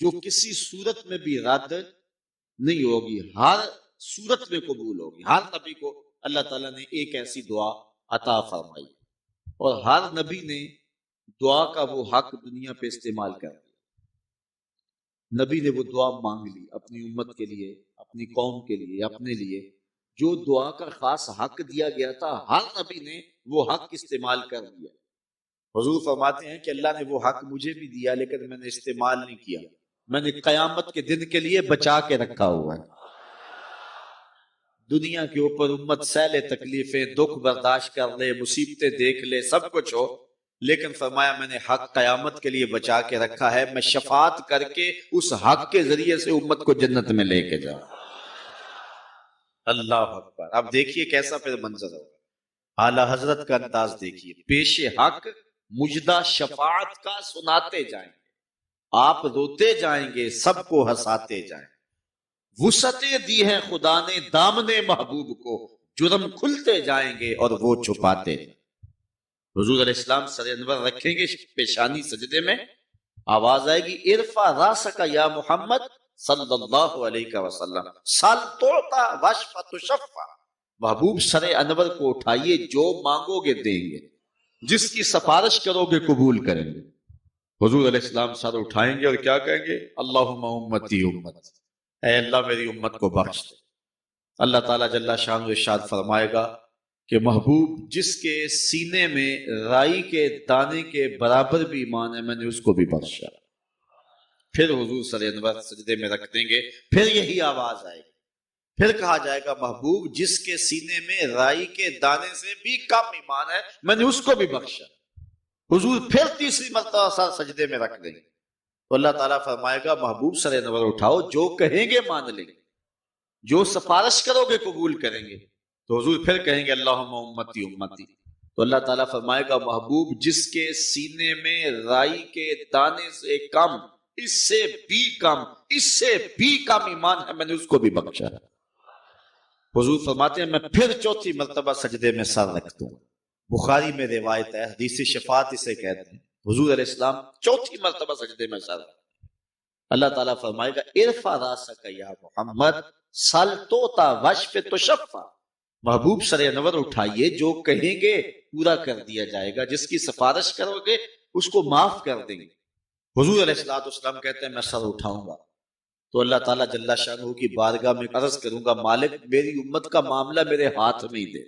جو کسی صورت میں بھی رد نہیں ہوگی، ہر صورت میں قبول ہوگی۔ ہر نبی کو اللہ تعالیٰ نے ایک ایسی دعا عطا فرمائی، اور ہر نبی نے دعا کا وہ حق دنیا پہ استعمال کر دیا۔ نبی نے وہ دعا مانگ لی اپنی امت کے لیے، اپنی قوم کے لیے، اپنے لیے۔ جو دعا کا خاص حق دیا گیا تھا، ہر نبی نے وہ حق استعمال کر دیا۔ حضور فرماتے ہیں کہ اللہ نے وہ حق مجھے بھی دیا، لیکن میں نے استعمال نہیں کیا، میں نے قیامت کے دن کے لیے بچا کے رکھا ہوا ہے۔ دنیا کے اوپر امت سہلے تکلیفیں، دکھ برداشت کر لے، مصیبتیں دیکھ لے، سب کچھ ہو، لیکن فرمایا میں نے حق قیامت کے لیے بچا کے رکھا ہے، میں شفاعت کر کے اس حق کے ذریعے سے امت کو جنت میں لے کے جاؤں۔ اللہ اکبر۔ اب دیکھیے کیسا پھر منظر ہوگا، اعلیٰ حضرت کا انداز دیکھیے، پیش حق مجدہ شفاعت کا سناتے جائیں گے، آپ روتے جائیں گے، سب کو ہنساتے جائیں گے۔ وسعتیں دی ہیں خدا نے دامن محبوب کو، جرم کھلتے جائیں گے اور وہ چھپاتے جائیں گے۔ حضور علیہ السلام سر انور رکھیں گے پیشانی سجدے میں، آواز آئے گی ارفع راسک یا محمد صلی اللہ علیہ وسلم سل توتا واشفع تشفع، محبوب سر انور کو اٹھائیے، جو مانگو گے دیں گے، جس کی سفارش کرو گے قبول کریں گے۔ حضور علیہ السلام سر اٹھائیں گے اور کیا کہیں گے، اللہم امتی امت، اے اللہ میری امت کو بخش دے۔ اللہ تعالیٰ جل شانہ ارشاد فرمائے گا کہ محبوب جس کے سینے میں رائی کے دانے کے برابر بھی ایمان ہے، میں نے اس کو بھی بخشا۔ پھر حضور سر انور سجدے میں رکھ دیں گے، پھر یہی آواز آئے گی، پھر کہا جائے گا محبوب جس کے سینے میں رائی کے دانے سے بھی کم ایمان ہے، میں نے اس کو بھی بخشا۔ حضور پھر تیسری مرتبہ سر سجدے میں رکھ دیں گے، تو اللہ تعالیٰ فرمائے گا محبوب سر انور اٹھاؤ، جو کہیں گے مان لیں گے، جو سفارش کرو گے قبول کریں گے۔ تو حضور پھر کہیں گے اللہم امتی امتی، تو اللہ تعالیٰ فرمائے گا محبوب جس کے سینے میں رائی کے دانے سے کم، اس سے بھی کم، اس سے بھی کم ایمان ہے، میں نے اس کو بھی بخشا۔ حضور فرماتے ہیں میں پھر چوتھی مرتبہ سجدے میں سر رکھتا ہوں۔ بخاری میں روایت ہے، حدیث شفاعت اسے کہتے ہیں، حضور علیہ السلام چوتھی مرتبہ سجدے میں سر رکھتے ہیں۔ اللہ تعالیٰ فرمائے گا ارفع راسک یا محمد سل توتا واشفع تشفع، محبوب سر انور اٹھائیے، جو کہیں گے پورا کر دیا جائے گا، جس کی سفارش کرو گے اس کو معاف کر دیں گے۔ حضور علیہ السلام کہتے ہیں میں سر اٹھاؤں گا تو اللہ تعالیٰ جل شانہ کی بارگاہ میں عرض کروں گا مالک میری امت کا معاملہ میرے ہاتھ میں ہی دے۔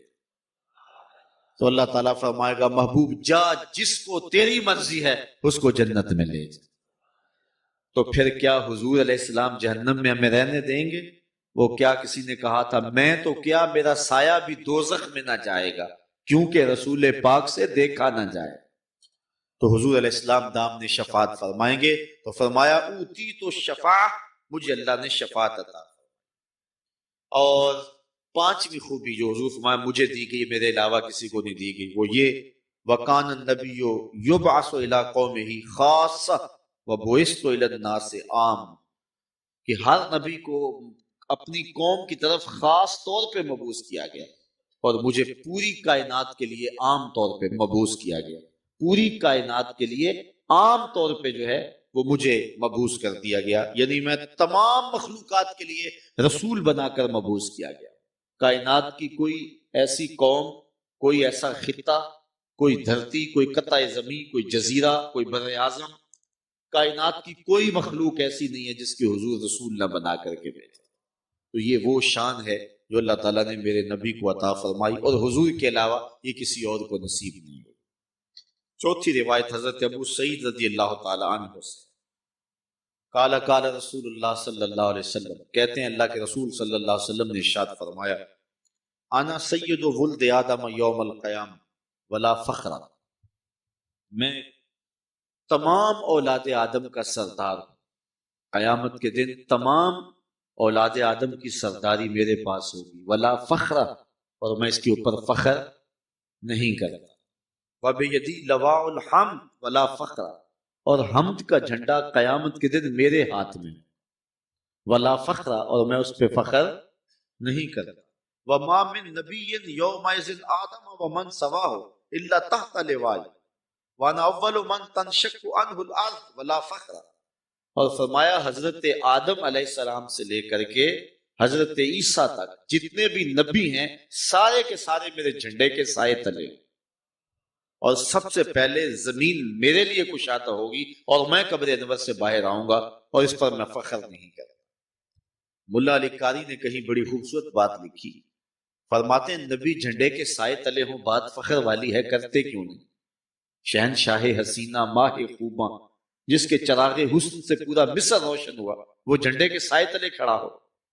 تو اللہ تعالیٰ فرمائے گا محبوب جا، جس کو تیری مرضی ہے اس کو جنت میں لے جا۔ تو پھر کیا حضور علیہ السلام جہنم میں ہمیں رہنے دیں گے؟ وہ کیا کسی نے کہا تھا میں تو کیا میرا سایہ بھی دوزخ میں نہ جائے گا کیونکہ رسول پاک سے دیکھا نہ جائے۔ تو حضور علیہ السلام دامن شفاعت فرمائیں گے، تو فرمایا اوتی تو شفاعت، مجھے اللہ نے شفاعت عطا۔ اور پانچویں خوبی جو حضور فرمایا مجھے دی گئی میرے علاوہ کسی کو نہیں دی گئی، وہ یہ وَقَانَ النَّبِيُّ يُبْعَثُ إِلَىٰ قَوْمِهِ خَاصَّةً وَبُعِثْتُ إِلَى النَّاسِ عَامَّةً، کہ ہر نبی کو اپنی قوم کی طرف خاص طور پہ مبعوث کیا گیا اور مجھے پوری کائنات کے لیے عام طور پہ مبعوث کیا گیا۔ پوری کائنات کے لیے عام طور پہ جو ہے وہ مجھے مبعوث کر دیا گیا، یعنی میں تمام مخلوقات کے لیے رسول بنا کر مبعوث کیا گیا۔ کائنات کی کوئی ایسی قوم، کوئی ایسا خطہ، کوئی دھرتی، کوئی قطع زمین، کوئی جزیرہ، کوئی بر اعظم، کائنات کی کوئی مخلوق ایسی نہیں ہے جس کے حضور رسول نہ بنا کر کے بھیجے۔ تو یہ وہ شان ہے جو اللہ تعالیٰ نے میرے نبی کو عطا فرمائی، اور حضور کے علاوہ یہ کسی اور کو نصیب نہیں ہوئی۔ چوتھی روایت حضرت ابو سعید رضی اللہ تعالیٰ عنہ سے، قال قال رسول اللہ صلی اللہ علیہ وسلم، کہتے ہیں اللہ کے رسول صلی اللہ علیہ وسلم نے ارشاد فرمایا انا سید ولد آدم یوم القیامہ ولا فخر، میں تمام اولاد آدم کا سردار ہوں، قیامت کے دن تمام اولاد آدم کی سرداری میرے پاس ہوگی، ولا فخر، اور میں اس کے اوپر فخر نہیں کرتا، وبیدی لواء الحمد ولا فخر، اور حمد کا جھنڈا قیامت کے دن میرے ہاتھ میں، ولا فخر، اور میں اس پہ فخر نہیں کرتا، وما من نبی یومئذ آدم ومن سواہ الا تحت لواء وانا اول من تنشق عنہ الارض ولا فخر، اور فرمایا حضرت آدم علیہ السلام سے لے کر کے حضرت عیسیٰ تک جتنے بھی نبی ہیں سارے کے سارے میرے جھنڈے کے سائے تلے، اور سب سے پہلے زمین میرے لیے کشادہ ہوگی اور میں قبر انور سے باہر آؤں گا، اور اس پر میں فخر نہیں کرتا۔ ملا علی قاری نے کہیں بڑی خوبصورت بات لکھی، فرماتے ہیں نبی جھنڈے کے سائے تلے ہوں بات فخر والی ہے، کرتے کیوں نہیں؟ شہنشاہ حسینہ ماہ خوباں جس کے چراغ حسن سے پورا مصر روشن ہوا، وہ جھنڈے کے سائے تلے کھڑا ہو۔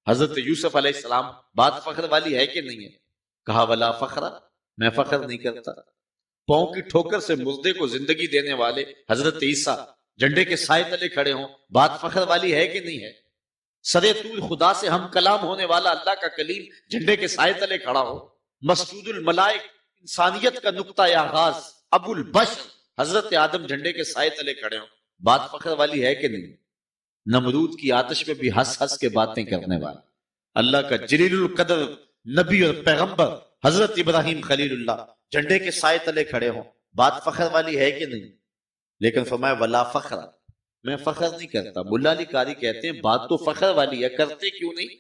حضرت یوسف علیہ السلام بات فخر والی ہے کہ نہیں ہے؟ کہا ولا فخر، میں فخر نہیں کرتا۔ پاؤں کی ٹھوکر سے مردے کو زندگی دینے والے حضرت عیسیٰ جھنڈے کے سائے تلے کھڑے ہوں، بات فخر والی ہے کہ نہیں ہے؟ سرے طول خدا سے ہم کلام ہونے والا اللہ کا کلیم جھنڈے کے سائے تلے کھڑا ہو۔ مسجود الملائک انسانیت کا نقطہ آغاز ابو البشر حضرت آدم جھنڈے کے سائے تلے کھڑے ہوں، بات فخر والی ہے کہ نہیں؟ نمرود کی آتش میں بھی ہنس ہنس کے باتیں کرنے والا اللہ کا جلیل القدر نبی اور پیغمبر حضرت ابراہیم خلیل اللہ جھنڈے کے سائے تلے کھڑے ہوں، بات فخر والی ہے کہ نہیں؟ لیکن فرمایا ولا فخر، میں فخر نہیں کرتا۔ ملا علی قاری کہتے ہیں بات تو فخر والی ہے، کرتے کیوں نہیں؟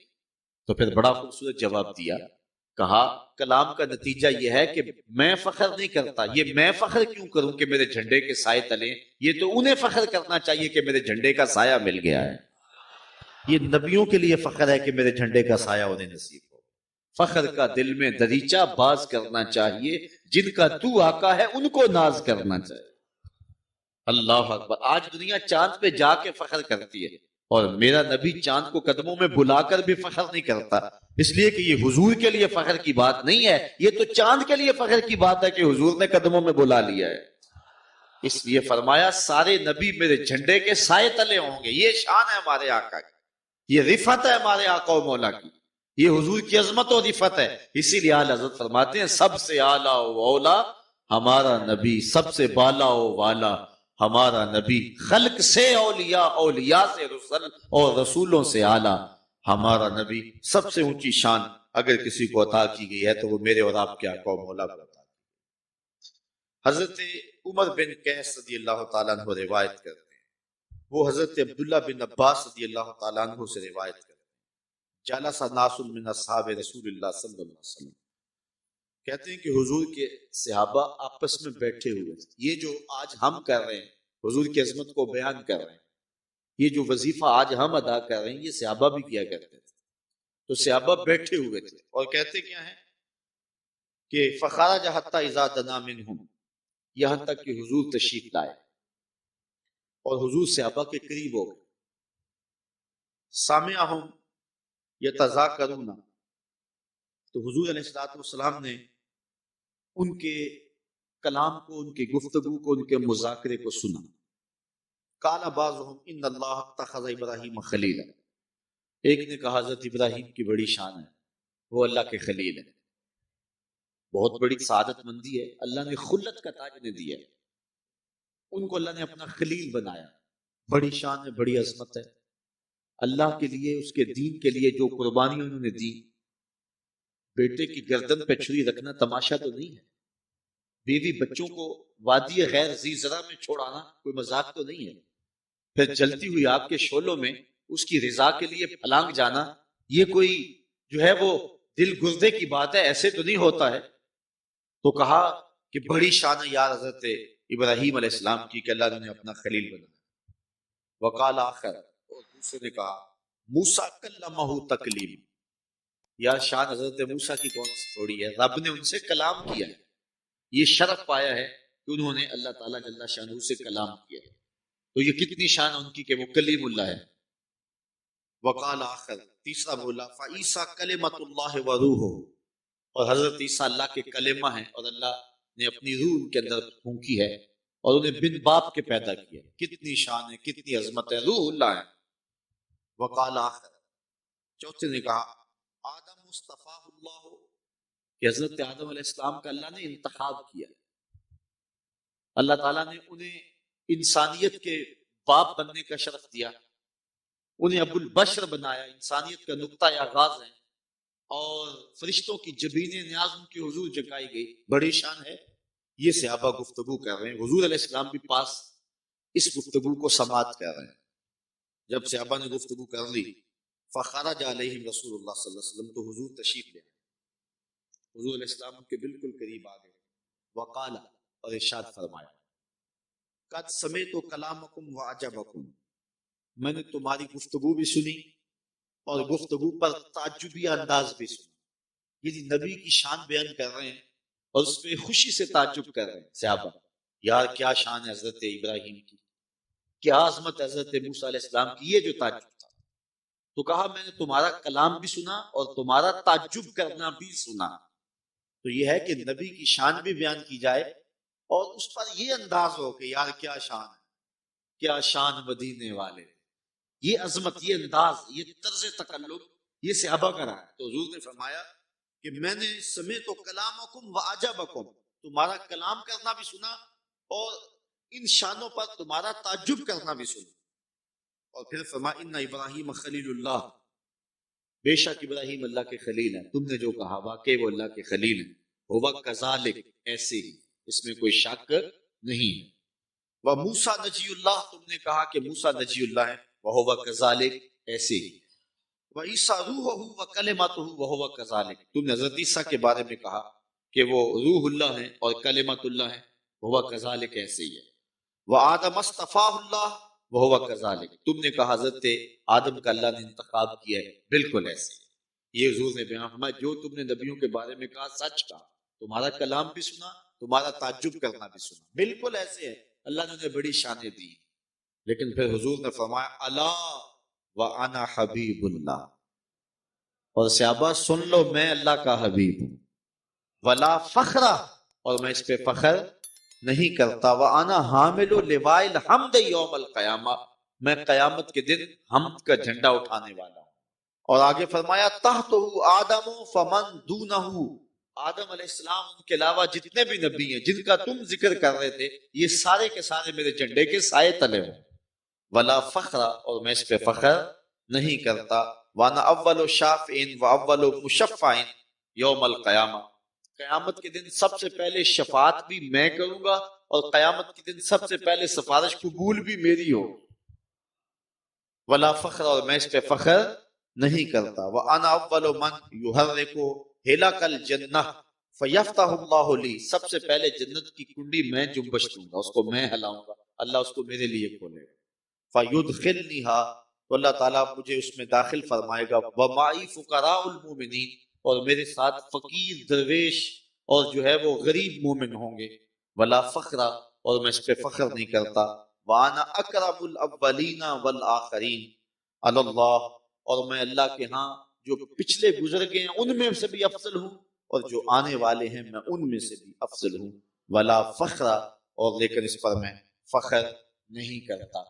تو پھر بڑا خوبصورت جواب دیا، کہا کلام کا نتیجہ یہ ہے کہ میں فخر نہیں کرتا، یہ میں فخر کیوں کروں کہ میرے جھنڈے کے سائے تلے، یہ تو انہیں فخر کرنا چاہیے کہ میرے جھنڈے کا سایہ مل گیا ہے۔ یہ نبیوں کے لیے فخر ہے کہ میرے جھنڈے کا سایہ انہیں نصیب ہو۔ فخر کا دل میں دریچہ باز کرنا چاہیے، جن کا تو آقا ہے ان کو ناز کرنا چاہیے۔ اللہ اکبر، آج دنیا چاند پہ جا کے فخر کرتی ہے، اور میرا نبی چاند کو قدموں میں بلا کر بھی فخر نہیں کرتا، اس لیے کہ یہ حضور کے لیے فخر کی بات نہیں ہے، یہ تو چاند کے لیے فخر کی بات ہے کہ حضور نے قدموں میں بلا لیا ہے۔ اس لیے فرمایا سارے نبی میرے جھنڈے کے سائے تلے ہوں گے۔ یہ شان ہے ہمارے آقا کی، یہ رفعت ہے ہمارے آقا و مولا کی، یہ حضور کی عظمت و رفعت ہے۔ اسی لیے اعلی حضرت فرماتے ہیں سب سے اعلیٰ و اولا ہمارا نبی، سب سے بالا و والا ہمارا نبی، خلق سے اولیاء، اولیاء سے رسول، اور رسولوں سے اعلیٰ ہمارا نبی۔ سب سے اونچی شان اگر کسی کو عطا کی گئی ہے تو وہ میرے اور آپ کے آقا و مولا کو عطا کی۔ حضرت عمر بن قیس رضی اللہ تعالیٰ عنہ روایت کرتے ہیں، وہ حضرت عبداللہ بن عباس رضی اللہ تعالیٰ عنہ سے روایت کرتے ہیں، جلس ناس من اصحاب رسول اللہ صلی اللہ علیہ وسلم، کہتے ہیں کہ حضور کے صحابہ آپس میں بیٹھے ہوئے تھے۔ یہ جو آج ہم کر رہے ہیں، حضور کی عظمت کو بیان کر رہے ہیں، یہ جو وظیفہ آج ہم ادا کر رہے ہیں یہ صحابہ بھی کیا کرتے تھے۔ تو صحابہ بیٹھے ہوئے تھے اور کہتے کیا ہیں، کہ فخرج حتی اذا دنا منہم، یہاں تک کہ حضور تشریف لائے اور حضور صحابہ کے قریب ہو گئے. سامعہم یتذاکرون، تو حضور علیہ الصلوۃ والسلام نے ان کے کلام کو، ان کی گفتگو کو، ان کے مذاکرے کو سنا. قال بعضهم ان اللہ اتخذ ابراہیم خلیلا، ایک نے کہا حضرت ابراہیم کی بڑی شان ہے، وہ اللہ کے خلیل ہے، بہت بڑی سعادت مندی ہے، اللہ نے خلت کا تاج انہیں دیا ہے، ان کو اللہ نے اپنا خلیل بنایا. بڑی شان ہے، بڑی عظمت ہے. اللہ کے لیے، اس کے دین کے لیے جو قربانی انہوں نے دی، بیٹے کی گردن پہ چھری رکھنا تماشا تو نہیں ہے، بیوی بچوں کو وادی غیر ذی زرع میں چھوڑانا کوئی مذاق تو نہیں ہے، پھر جلتی ہوئی آگ کے شعلوں میں اس کی رضا کے لیے پھلانگ جانا، یہ کوئی جو ہے وہ دل گردے کی بات ہے، ایسے تو نہیں ہوتا ہے. تو کہا کہ بڑی شان ہے یار حضرت ابراہیم علیہ السلام کی کہ اللہ نے اپنا خلیل بنایا. وقال آخر، اور دوسرے نے کہا موسیٰ کلمہ تکلیم، یا شان حضرت موسیٰ کی کون سی تھوڑی ہے، رب نے ان سے کلام کیا ہے، یہ شرف پایا ہے کہ انہوں نے اللہ تعالیٰ جل شانہ سے کلام کیا ہے. تو یہ کتنی شان ان کی کہ وہ کلیم اللہ ہے. وقال آخر، تیسرا بولا فعیسیٰ کلمۃ اللہ وروحہ، اور حضرت عیسیٰ اللہ کے کلمہ ہیں اور اللہ نے اپنی روح ان کے اندر پھونکی ہے اور انہیں بن باپ کے پیدا کیا. کتنی شان ہے، کتنی عظمت ہے، روح اللہ ہے. وقال آخر، چوتھے نے کہا آدم مصطفیٰ اللہ، کہ حضرت آدم علیہ السلام کا اللہ نے انتخاب کیا، اللہ تعالیٰ نے انہیں انسانیت کے باپ بننے کا شرف دیا، انہیں ابو البشر بنایا، انسانیت کا نقطہ آغاز ہے، اور فرشتوں کی جبین نیاز ان کی حضور جگائی گئی. بڑی شان ہے. یہ صحابہ گفتگو کر رہے ہیں، حضور علیہ السلام بھی پاس اس گفتگو کو سماعت کر رہے ہیں. جب صحابہ نے گفتگو کر لی، فخرج علیہم رسول اللہ صلی اللہ علیہ وسلم، تو حضور تشریف لے آئے، حضور علیہ السلام کے بالکل قریب آ گئے. وقال، اور ارشاد فرمایا قد سمعت کلامکم وعجبکم، میں نے تمہاری گفتگو بھی سنی اور گفتگو پر تعجبی انداز بھی سنا. یعنی نبی کی شان بیان کر رہے ہیں اور اس پہ خوشی سے تعجب کر رہے ہیں صحابہ. یار کیا شان ہے حضرت ابراہیم کی، کیا عظمت حضرت موسیٰ علیہ السلام کی، یہ جو تعجب تھا. تو کہا میں نے تمہارا کلام بھی سنا اور تمہارا تعجب کرنا بھی سنا. تو یہ ہے کہ نبی کی شان بھی بیان کی جائے اور اس پر یہ انداز ہو کہ یار کیا شان ہے، کیا شان مدینے والے، یہ عظمت، یہ انداز، یہ طرز تکلم، یہ صحابہ کا رہا ہے. تو حضور نے فرمایا کہ میں نے سمعت کلامکم وعجبکم، تمہارا کلام کرنا بھی سنا اور ان شانوں پر تمہارا تعجب کرنا بھی سنا. اور پھر فرمایا ان ابراہیم خلیل اللہ، بے شک ابراہیم اللہ کے خلیل ہیں. تم نے جو کہا واقعی وہ اللہ کے خلیل ہیں. ہوا کذالک، ایسے ہی، اس میں کوئی شک نہیں ہے. وہ موسیٰ نجی اللہ، تم نے کہا کہ موسیٰ نجی اللہ ہے، وہ کذالک، ایسے ہی. وہ عیسیٰ روحہ و کلمتہ، وہ کذالک، تم نے حضرت عیسیٰ کے بارے میں کہا کہ وہ روح اللہ ہیں اور کلمت اللہ ہے، وہ کذالک، ایسے ہی ہے. وہ آدم اصطفیٰ اللہ، وہ کذالک، تم نے کہا حضرت آدم کا اللہ نے انتخاب کیا ہے، بالکل ایسے ہی. یہ حضور نے بیان فرمایا جو تم نے نبیوں کے بارے میں کہا سچ کہا، تمہارا کلام بھی سنا، تمہارا تعجب کرنا بھی سنا، بالکل ایسے ہے. اللہ نے انہیں بڑی شانیں دی. لیکن پھر حضور نے فرمایا الا وانا حبیب اللہ، اور صحابہ سن لو میں اللہ کا حبیب ہوں. ولا فخر، اور میں اس پہ فخر نہیں کرتا. وانا حامل لواء الحمد یوم القیامہ، میں قیامت کے دن حمد کا جھنڈا اٹھانے والا ہوں. اور آگے فرمایا تحتہ آدم فمن دونہ، آدم علیہ السلام ان کے علاوہ جتنے بھی نبی ہیں جن کا تم ذکر کر رہے تھے، یہ سارے کے سارے میرے جھنڈے کے سائے تلے ہوں. ولا فخر، اور میں اس پہ فخر نہیں کرتا. وانا اول شافعین و اول مشفعین یوم القیامہ، قیامت کے دن سب سے پہلے شفاعت بھی میں کروں گا اور قیامت کے دن سب سے پہلے سفارش قبول بھی میری ہو. ولا فخر، اور میں اس پہ فخر نہیں کرتا. وانا اول من یحرک ہلک الجنہ فیفتح اللہ لی، سب سے پہلے جنت کی کنڈی میں جنبش دوں گا، اس کو میں ہلاؤں گا، اللہ اس کو میرے لیے کھولے گا. فیدخلنیھا، تو اللہ تعالیٰ مجھے اس میں داخل فرمائے گا. ومعی فقراء المومنین، اور میرے ساتھ فقیر درویش اور جو ہے وہ غریب مومن ہوں گے، ولا فخر، اور میں اس پہ فخر نہیں کرتا، وانا اکرم الاولین والآخرین علی اللہ، اور میں اللہ کے ہاں جو پچھلے گزر گئے ہیں ان میں سے بھی افضل ہوں، اور جو آنے والے ہیں میں ان میں سے بھی افضل ہوں، ولا فخر، اور لیکن اس پر میں فخر نہیں کرتا۔